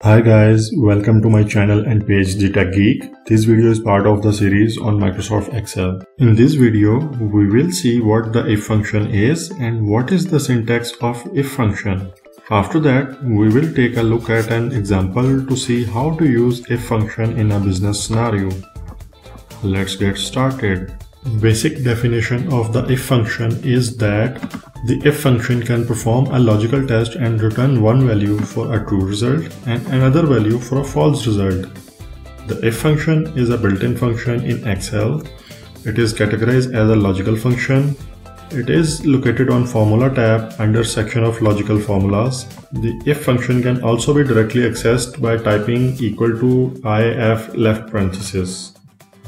Hi guys, welcome to my channel and page The Tech Geek. This video is part of the series on Microsoft Excel. In this video, we will see what the if function is and what is the syntax of if function. After that, we will take a look at an example to see how to use if function in a business scenario. Let's get started. Basic definition of the if function is that the if function can perform a logical test and return one value for a true result and another value for a false result. The if function is a built-in function in Excel. It is categorized as a logical function. It is located on Formula tab under section of logical formulas. The if function can also be directly accessed by typing equal to if left parenthesis.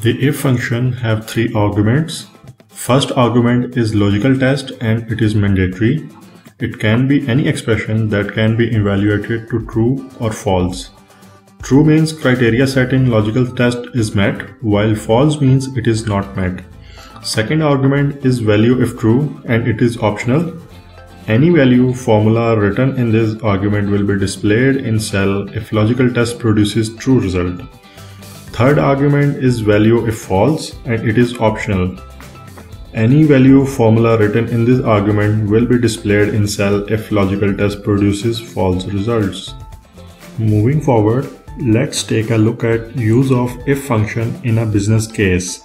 The if function have three arguments. First argument is logical test and it is mandatory. It can be any expression that can be evaluated to true or false. True means criteria set in logical test is met, while false means it is not met. Second argument is value if true and it is optional. Any value formula written in this argument will be displayed in cell if logical test produces true result. Third argument is value if false and it is optional. Any value formula written in this argument will be displayed in cell if logical test produces false results. Moving forward, let's take a look at use of if function in a business case.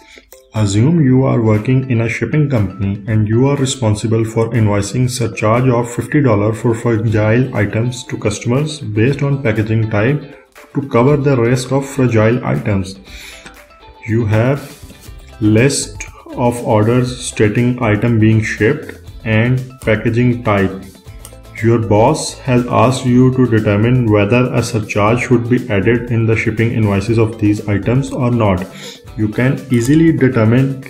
Assume you are working in a shipping company and you are responsible for invoicing surcharge of $50 for fragile items to customers based on packaging type to cover the rest of fragile items. You have list of orders stating item being shipped and packaging type. Your boss has asked you to determine whether a surcharge should be added in the shipping invoices of these items or not. You can easily determine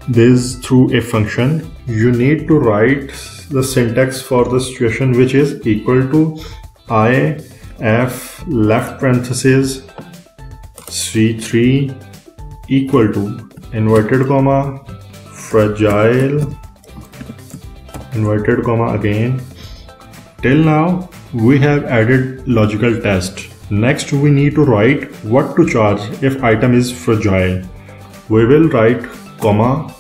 this through a function. You need to write the syntax for the situation, which is equal to if left parenthesis C3 equal to inverted comma fragile inverted comma again. Till now we have added logical test. Next we need to write what to charge if item is fragile. We will write comma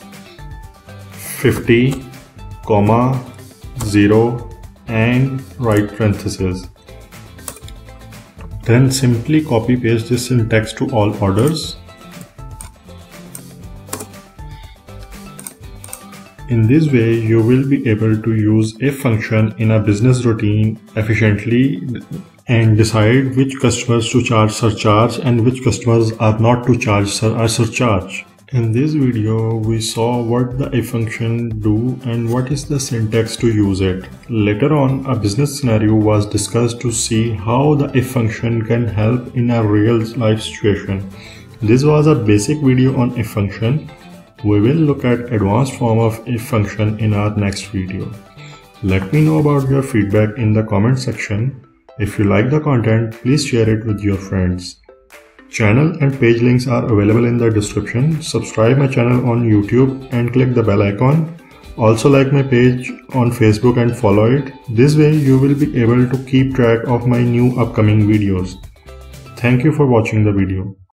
50 comma 0 and write parenthesis. Then simply copy paste this syntax to all orders. In this way, you will be able to use if function in a business routine efficiently and decide which customers to charge surcharge and which customers are not to charge a surcharge. In this video, we saw what the if function do and what is the syntax to use it. Later on, a business scenario was discussed to see how the if function can help in a real life situation. This was a basic video on if function. We will look at advanced form of if function in our next video. Let me know about your feedback in the comment section. If you like the content, please share it with your friends. Channel and page links are available in the description. Subscribe my channel on YouTube and click the bell icon. Also like my page on Facebook and follow it. This way you will be able to keep track of my new upcoming videos. Thank you for watching the video.